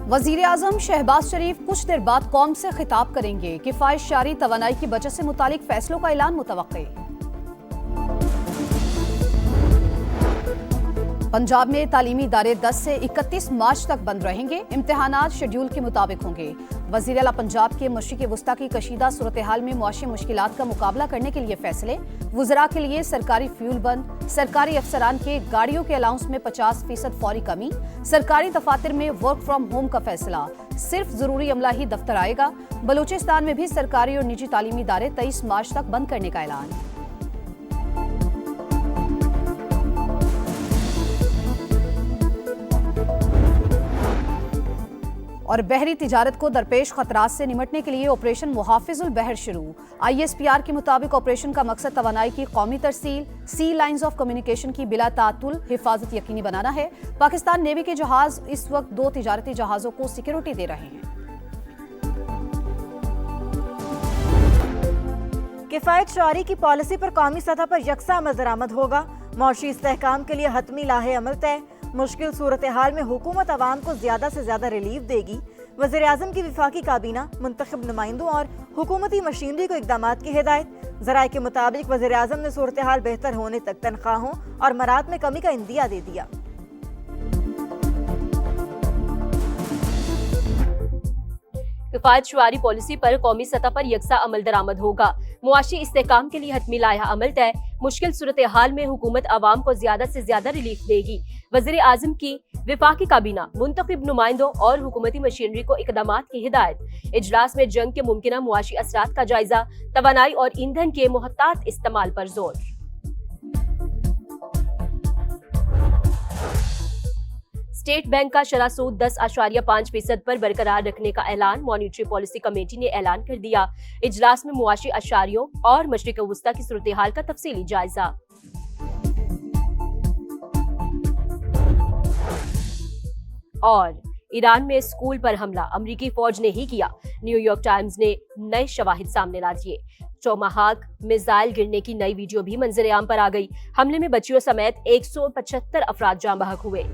वज़ीर आज़म शहबाज शरीफ कुछ देर बाद कौम से खिताब करेंगे। किफ़ायत जारी तवानाई की बचत से मुतालिक फैसलों का ऐलान मुतवक्के। पंजाब में तालीमी इदारे 10 से 31 मार्च तक बंद रहेंगे। इम्तिहानात शेड्यूल के मुताबिक होंगे। वज़ीर आला पंजाब के मशरिक़ वस्ता की कशीदा सूरत हाल में मुआशी मुश्किलात का मुकाबला करने के लिए फैसले। वज़रा के लिए सरकारी फ्यूल बंद, सरकारी अफसरान के गाड़ियों के अलाउंस में 50% फौरी कमी, सरकारी दफातर में वर्क फ्रॉम होम का फैसला, सिर्फ जरूरी अमला ही दफ्तर आएगा। बलूचिस्तान में भी सरकारी और निजी तालीमी इदारे 23 मार्च तक बंद करने का ऐलान। और बहरी तिजारत को दरपेश खतरात से निमटने के लिए ऑपरेशन मुहाफिजुल बहर शुरू। ISPR के मुताबिक ऑपरेशन का मकसद तवानाई की कौमी तरसील, सी लाइंस ऑफ कम्युनिकेशन की बिला तातुल हिफाजत यकीनी बनाना है। पाकिस्तान नेवी के जहाज इस वक्त 2 तिजारती जहाजों को सिक्योरिटी दे रहे हैं। किफायत जारी की पॉलिसी पर कौमी सतह पर यकसा अमल दरामद होगा। मौशी इस्तेहकाम के लिए हतमी लाहे अमल तय। मुश्किल सूरत हाल में हुकूमत अवाम को ज्यादा से ज्यादा रिलीफ देगी। वज़ीर आज़म की विफाकी काबीना, मुंतखब नुमाइंदों और हुकूमती मशीनरी को इक़दामात की हिदायत। ज़राए के मुताबिक वज़ीर आज़म ने सूरत हाल बेहतर होने तक तनख्वाहों और मराद में कमी का इंदिया दे दिया। किफायत शुमारी पॉलिसी पर कौमी सतह पर यकसा अमल दरामद होगा। मुआशी इस्तेहकाम के लिए हतमी लाया अमल तय। मुश्किल सूरत हाल में हुकूमत आवाम को ज्यादा से ज्यादा रिलीफ देगी। वज़ीर आज़म की विफाकी काबीना, मुंतखब नुमाइंदों और हुकूमती मशीनरी को इक़दामात की हिदायत। इजलास में जंग के मुमकिना मुआशी असरात का जायजा, तवानाई और ईंधन के मुहतात इस्तेमाल पर जोर। स्टेट बैंक का शरह सूद 10.5% पर बरकरार रखने का ऐलान। मॉनिटरी पॉलिसी कमेटी ने ऐलान कर दिया। इजलास में मुआशी अशारियों और मशरिक़ वस्ता की सूरत हाल का तफसीली जायजा। और ईरान में स्कूल पर हमला अमरीकी फौज ने ही किया। न्यूयॉर्क टाइम्स ने नए शवाहिद सामने ला दिए। टोमाहाक मिसाइल गिरने की नई वीडियो भी मंजर आम पर आ गई। हमले में बच्चियों समेत 175 अफराद जाँ बहक हुए।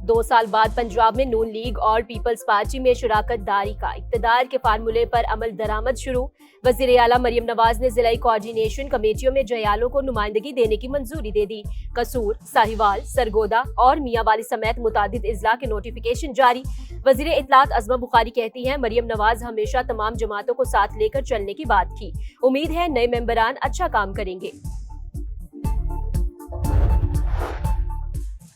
2 साल बाद पंजाब में नून लीग और पीपल्स पार्टी में शराकत दारी का इक्तदार के फार्मूले पर अमल दरामद शुरू। वज़ीर आला मरियम नवाज ने जिलाई कोऑर्डिनेशन कमेटियों में जयालों को नुमाइंदगी देने की मंजूरी दे दी। कसूर, साहिवाल, सरगोदा और मियांवाली समेत मुतादिद इजला के नोटिफिकेशन जारी। वज़ीर इत्तलात अज़मा बुखारी कहती हैं, मरियम नवाज हमेशा तमाम जमातों को साथ लेकर चलने की बात की। उम्मीद है नए मेंबरान अच्छा काम करेंगे।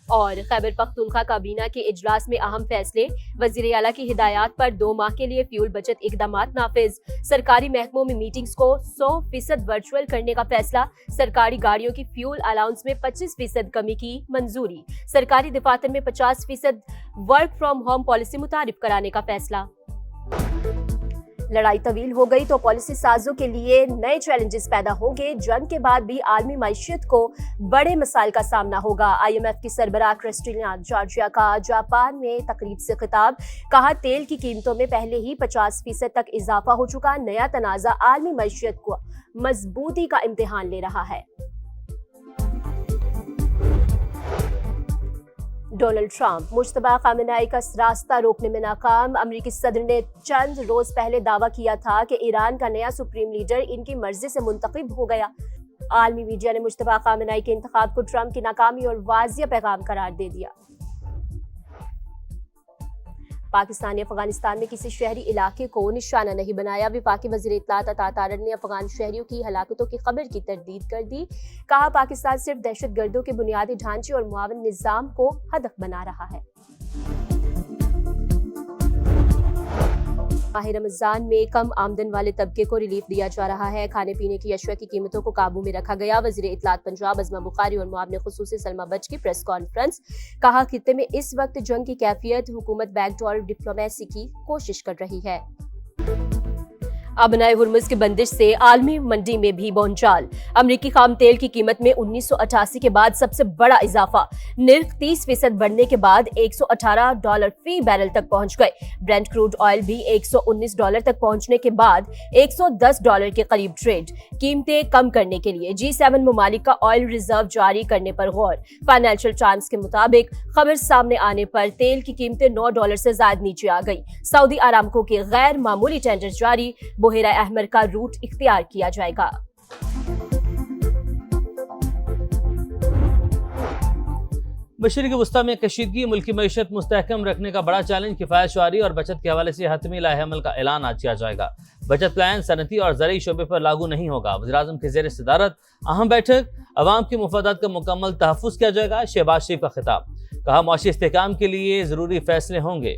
और खैबर पख्तूनख्वा काबीना के इजलास में अहम फैसले। वज़ीर आला की हिदायत पर 2 माह के लिए फ्यूल बचत इक़दामात नाफिज। सरकारी महकमों में मीटिंग्स को 100% वर्चुअल करने का फैसला। सरकारी गाड़ियों की फ्यूल अलाउंस में 25% कमी की मंजूरी। सरकारी दफातर में 50% वर्क फ्रॉम होम पॉलिसी मुतारिफ कराने का फैसला। लड़ाई तवील हो गई तो पॉलिसी साजों के लिए नए चैलेंजेस पैदा होंगे। जंग के बाद भी आलमी मईशत को बड़े मसाइल का सामना होगा। IMF की सरबराह क्रिस्टलिना जॉर्जिया का जापान में तकरीब से खिताब। कहा, तेल की कीमतों में पहले ही 50% तक इजाफा हो चुका। नया तनाज़ा आलमी मईशत को मजबूती का इम्तिहान ले रहा है। डोनाल्ड ट्रंप मुश्तबा खामेनेई का रास्ता रोकने में नाकाम। अमेरिकी सदर ने चंद रोज पहले दावा किया था कि ईरान का नया सुप्रीम लीडर इनकी मर्जी से मुंतखब हो गया। आलमी मीडिया ने मुश्तबा खामेनेई के इंतखाब को ट्रंप की नाकामी और वाजिया पैगाम करार दे दिया। पाकिस्तान ने अफगानिस्तान में किसी शहरी इलाके को निशाना नहीं बनाया। वफाकी वज़ीर इत्तलात अता तारड़ ने अफगान शहरियों की हलाकतों की खबर की तरदीद कर दी। कहा, पाकिस्तान सिर्फ दहशतगर्दों के बुनियादी ढांचे और मुआवन निज़ाम को हदफ बना रहा है। माह रमजान में कम आमदन वाले तबके को रिलीफ दिया जा रहा है। खाने पीने की अशिया की कीमतों को काबू में रखा गया। वज़ीर इत्तलात पंजाब अज़मा बुखारी और मुआविन खुसूसी सलमा बट की प्रेस कॉन्फ्रेंस। कहा, खित्ते में इस वक्त जंग की कैफियत, हुकूमत बैकडोर डिप्लोमेसी की कोशिश कर रही है। आबनाए हुर्मुज़ की बंदिश से आलमी मंडी में भी भौचाल। अमरीकी खाम तेल की कीमत में 1988 के बाद सबसे बड़ा इजाफा। निर्ख 30% बढ़ने के बाद $118 फी बैरल तक पहुंच गए। ब्रेंट क्रूड ऑयल भी $119 तक पहुंचने के बाद $110 के करीब ट्रेड। कीमतें कम करने के लिए G7 ममालिक का ऑयल रिजर्व जारी करने पर गौर। फाइनेंशियल टाइम्स के मुताबिक खबर सामने आने पर तेल की कीमतें $9 से ज्यादा नीचे आ गई। सऊदी अरामको के गैर मामूली टेंडर जारी, बुहेरा अहमर का रूट इख्तियार किया जाएगा। मशरिक़ वस्ता में कशीदगी मुल्की मईशत मुस्तहकम रखने का बड़ा चैलेंज। किफ़ायत शुआरी और बचत के हवाले से हतमी लाहे-अमल का ऐलान आज किया जाएगा। बचत प्लान सनती और ज़रई शोबे पर लागू नहीं होगा। वज़ीर-ए-आज़म के ज़ेर सदारत अहम बैठक, अवाम के मुफादात का मुकम्मल तहफ़्फ़ुज़ किया जाएगा। शहबाज शरीफ का खिताब, कहा मुआशी इस्तेहकाम के लिए ज़रूरी फैसले होंगे।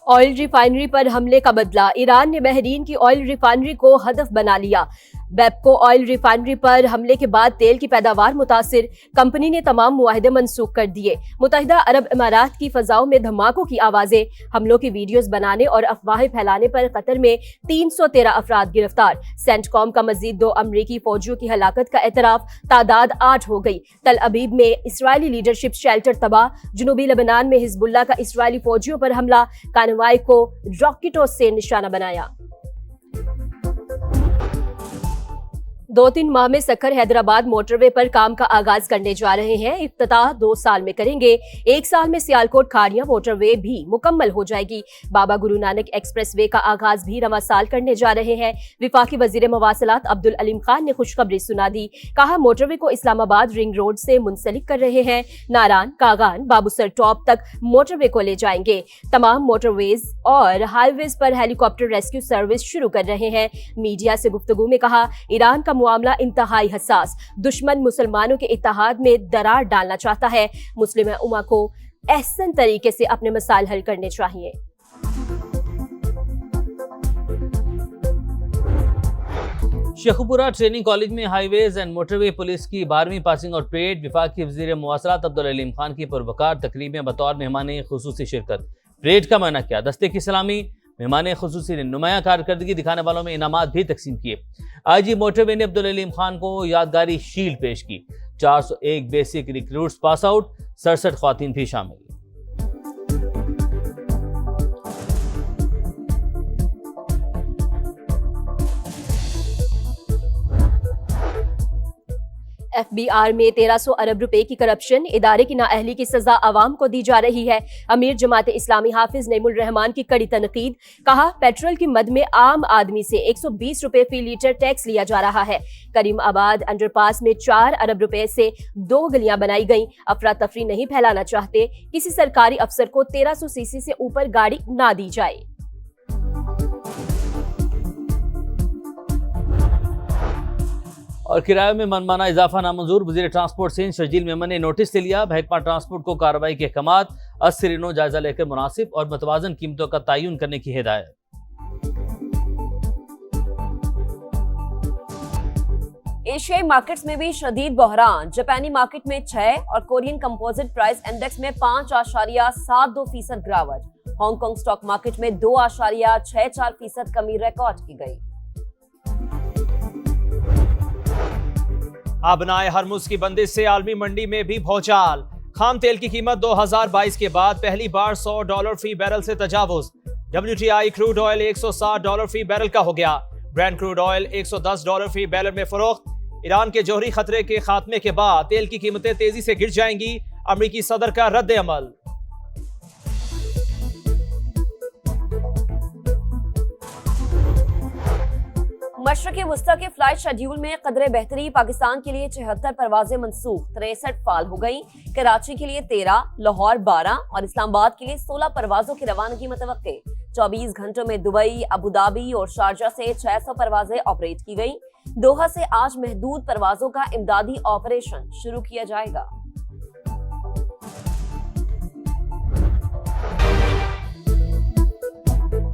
ऑयल रिफाइनरी पर हमले का बदला। ईरान ने बहरीन की ऑयल रिफाइनरी को हदफ बना लिया। बेपको ऑयल रिफाइनरी पर हमले के बाद तेल की पैदावार मुतासिर, कंपनी ने तमाम मुआहदे मनसूख कर दिए। मुत्तहिदा अरब इमारात की फजाओं में धमाकों की आवाजें। हमलों की वीडियोस बनाने और अफवाहें फैलाने पर कतर में 313 अफराद गिरफ्तार। सेंटकॉम का मजीद 2 अमरीकी फौजियों की हलाकत का एतराफ, तादाद 8 हो गई। तल अबीब में इसराइली लीडरशिप शेल्टर तबाह। जनूबी लेबनान में हिजबुल्लाह का इसराइली फौजियों पर हमला, कानवाई को रॉकेटों से निशाना बनाया। 2-3 माह में सखर हैदराबाद मोटरवे पर काम का आगाज करने जा रहे हैं। इफ्तिताह 2 साल में करेंगे। 1 साल में सियालकोट खाड़िया मोटरवे भी मुकम्मल हो जाएगी। बाबा गुरु नानक एक्सप्रेसवे का आगाज भी रवां साल करने जा रहे हैं। विफाकी वजीर मवासलात अब्दुल अलीम खान ने खुशखबरी सुना दी। कहा मोटरवे को इस्लामाबाद रिंग रोड से मुंसलिक कर रहे हैं। नारान, कागान, बाबूसर टॉप तक मोटरवे को ले जाएंगे। तमाम मोटरवेज और हाईवेज पर हेलीकॉप्टर रेस्क्यू सर्विस शुरू कर रहे हैं। मीडिया से गुफ्तगू में कहा ईरान का मामला इंतहाई हसास। दुश्मन मुसलमानों के इत्तेहाद में दरार डालना चाहता है। मुस्लिम उम्मा को एहसन तरीके से अपने मसाइल हल करने चाहिए। शेखुपुरा ट्रेनिंग कॉलेज में हाईवेज एंड मोटरवे पुलिस की 12वीं पासिंग आउट परेड। विफाकी वज़ीर मवासलात अब्दुल अलीम खान की पुरवकार तकरीब में बतौर मेहमान खुसूसी शिरकत। परेड का माना क्या? दस्ते की सलामी, मेहमान खुसूसी ने नुमाया कारकर्दगी दिखाने वालों में इनामात भी तकसीम किए। आईजी मोटरवे ने अब्दुल अलीम खान को यादगारी शील्ड पेश की। 401 बेसिक रिक्रूट्स पास आउट, 67 ख्वातीन भी शामिल। FBI में 1300 अरब रुपए की करप्शन, इदारे की नाअहली की सजा अवाम को दी जा रही है। अमीर जमात इस्लामी हाफिज नईमुल रहमान की कड़ी तनकीद। कहा पेट्रोल की मद में आम आदमी से 120 रुपए फी लीटर टैक्स लिया जा रहा है। करीम आबाद अंडरपास में 4 अरब रुपए से 2 गलियां बनाई गईं। अफरा तफरी नहीं फैलाना चाहते, किसी सरकारी अफसर को 1300 सीसी से ऊपर गाड़ी ना दी जाए। और किराए में मनमाना इजाफा नामंजूर। वज़ीर ट्रांसपोर्ट सिंध शर्जील मेमन ने नोटिस ले लिया। महकमा ट्रांसपोर्ट को कार्रवाई के अहकामात असरिनो जायजा लेकर मुनासिब और मुतवाज़न कीमतों का तयन करने की हिदायत। एशियाई मार्केट्स में भी शदीद बहरान। जापानी मार्केट में 6 और कोरियन कंपोजिट प्राइस इंडेक्स में 5.72% गिरावट। हांगकांग स्टॉक मार्केट में 2.64% कमी रिकॉर्ड की गई। आबनाए हरमुज़ की बंदिश से आलमी मंडी में भी भौचाल। खाम तेल की कीमत 2022 के बाद पहली बार $100 फी बैरल से तजावुज। WTI क्रूड ऑयल $160 फी बैरल का हो गया। ब्रेंट क्रूड ऑयल $110 फी बैरल में फरोख्त। ईरान के जौहरी खतरे के खात्मे के बाद तेल की कीमतें तेजी से गिर जाएंगी। अमरीकी सदर का रद्द अमल। मशरक़ वस्ता के फ्लाइट शेड्यूल में कदरे बेहतरी। पाकिस्तान के लिए 76 परवाजें मनसूख, 63 फाल हो गई। कराची के लिए 13, लाहौर 12 और इस्लामाबाद के लिए 16 परवाजों की रवानगी मुतवक्के। 24 घंटों में दुबई, अबू धाबी और शारजा से 600 परवाजें ऑपरेट की गई। दोहा से आज महदूद परवाजों का इमदादी ऑपरेशन शुरू किया जाएगा।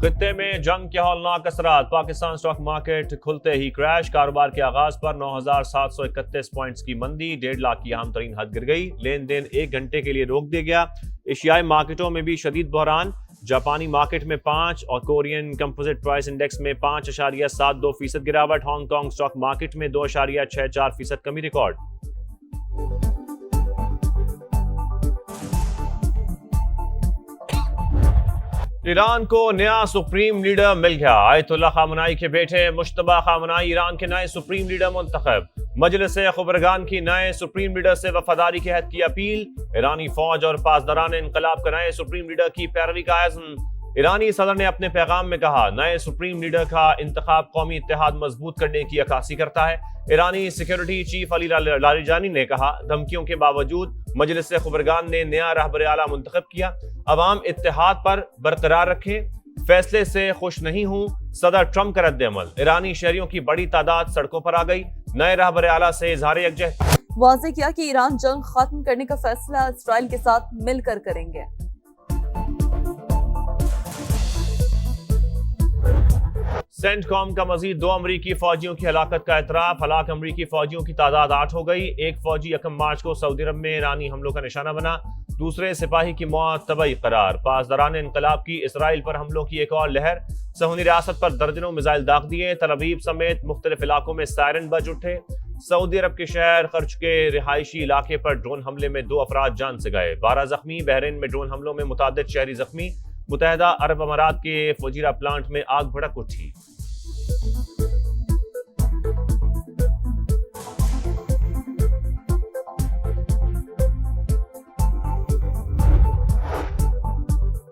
خطے میں جنگ کے ہولناک اثرات، پاکستان سٹاک مارکیٹ کھلتے ہی کریش، کاروبار کے آغاز پر 9,731 پوائنٹس کی مندی، 1.5 لاکھ کی اہم ترین حد گر گئی، لین دین 1 گھنٹے کے لیے روک دیا گیا۔ ایشیائی مارکیٹوں میں بھی شدید بحران، جاپانی مارکیٹ میں 5 اور کورین کمپوزٹ پرائس انڈیکس میں 5.72% گراوٹ، ہانگ کانگ سٹاک مارکیٹ میں 2.64% کمی ریکارڈ۔ ایران کو نیا سپریم لیڈر مل گیا، آیت اللہ خامنائی کے بیٹے مجتبی خامنائی ایران کے نئے سپریم لیڈر منتخب، مجلس خبرگان کی نئے سپریم لیڈر سے وفاداری کے عہد کی اپیل، ایرانی فوج اور پاسداران انقلاب کا نئے سپریم لیڈر کی پیروی کا عزم۔ ایرانی صدر نے اپنے پیغام میں کہا، نئے سپریم لیڈر کا انتخاب قومی اتحاد مضبوط کرنے کی عکاسی کرتا ہے۔ ایرانی سیکیورٹی چیف علی لاریجانی نے کہا، دھمکیوں کے باوجود مجلس خبرگان نے نیا رہبر اعلیٰ منتخب کیا، عوام اتحاد پر برقرار رکھیں، فیصلے سے خوش نہیں ہوں، صدر ٹرمپ کا رد عمل، ایرانی شہریوں کی بڑی تعداد سڑکوں پر آ گئی، نئے رہبر اعلیٰ سے اظہار یکجہتی۔ واضح کیا کہ ایران جنگ ختم کرنے کا فیصلہ اسرائیل کے ساتھ مل کر کریں گے۔ سینٹ کام کا مزید 2 امریکی فوجیوں کی ہلاکت کا اعتراف، ہلاک امریکی فوجیوں کی تعداد 8 ہو گئی، ایک فوجی 1 مارچ کو سعودی عرب میں ایرانی حملوں کا نشانہ بنا، دوسرے سپاہی کی موت طبعی قرار۔ پاسداران انقلاب کی اسرائیل پر حملوں کی ایک اور لہر، صہیونی ریاست پر درجنوں میزائل داغ دیے، تل ابیب سمیت مختلف علاقوں میں سائرن بج اٹھے، سعودی عرب کے شہر خرچ کے رہائشی علاقے پر ڈرون حملے میں 2 افراد جان سے گئے، 12 زخمی، بحرین میں ڈرون حملوں میں متعدد شہری زخمی، متحدہ عرب امارات کے فجیرہ پلانٹ میں آگ بھڑک اٹھی۔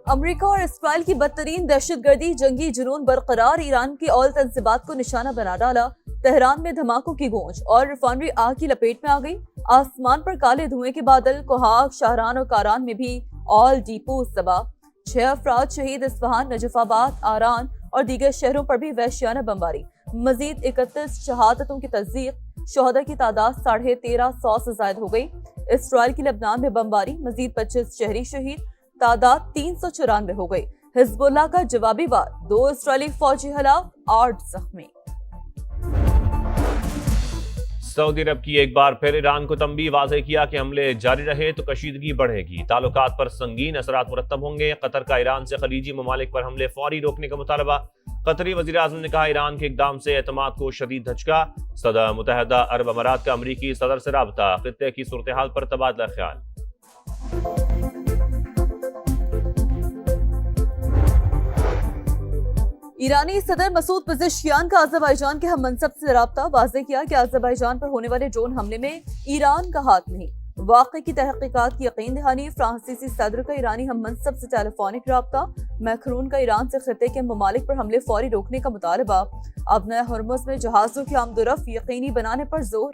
امریکہ اور اسرائیل کی بدترین دہشت گردی جنگی جنون برقرار، ایران کی اول تنصیبات کو نشانہ بنا ڈالا، تہران میں دھماکوں کی گونج اور ریفائنری آگ کی لپیٹ میں آ گئی، آسمان پر کالے دھوئیں کے بادل، کوہاگ، شاہران اور کاران میں بھی آل ڈیپو تباہ، 6 افراد شہید، اصفہان، نجف آباد، آران اور دیگر شہروں پر بھی وحشیانہ بمباری، مزید 31 شہادتوں کی تصدیق، شہداء کی تعداد 1350 سے زائد ہو گئی۔ اسرائیل کی لبنان میں بمباری، مزید 25 شہری شہید، تعداد 394 ہو گئی۔ حزب اللہ کا جوابی وار، 2 اسرائیلی فوجی ہلاک، 8 زخمی۔ سعودی عرب کی ایک بار پھر ایران کو تنبیہ، واضح کیا کہ حملے جاری رہے تو کشیدگی بڑھے گی، تعلقات پر سنگین اثرات مرتب ہوں گے۔ قطر کا ایران سے خلیجی ممالک پر حملے فوری روکنے کا مطالبہ، قطری وزیر اعظم نے کہا، ایران کے اقدام سے اعتماد کو شدید دھچکا۔ صدر متحدہ عرب امارات کا امریکی صدر سے رابطہ، خطے کی صورتحال پر تبادلہ خیال۔ ایرانی صدر مسعود پزشکیان کا آذربائیجان کے ہم منصب سے رابطہ، واضح کیا کہ آذربائیجان پر ہونے والے ڈرون حملے میں ایران کا ہاتھ نہیں، واقعے کی تحقیقات کی یقین دہانی۔ فرانسیسی صدر کا ایرانی ہم منصب سے ٹیلیفونک رابطہ، میکرون کا ایران سے خطے کے ممالک پر حملے فوری روکنے کا مطالبہ، ابنۂ ہرمز میں جہازوں کی آمد و رفت یقینی بنانے پر زور۔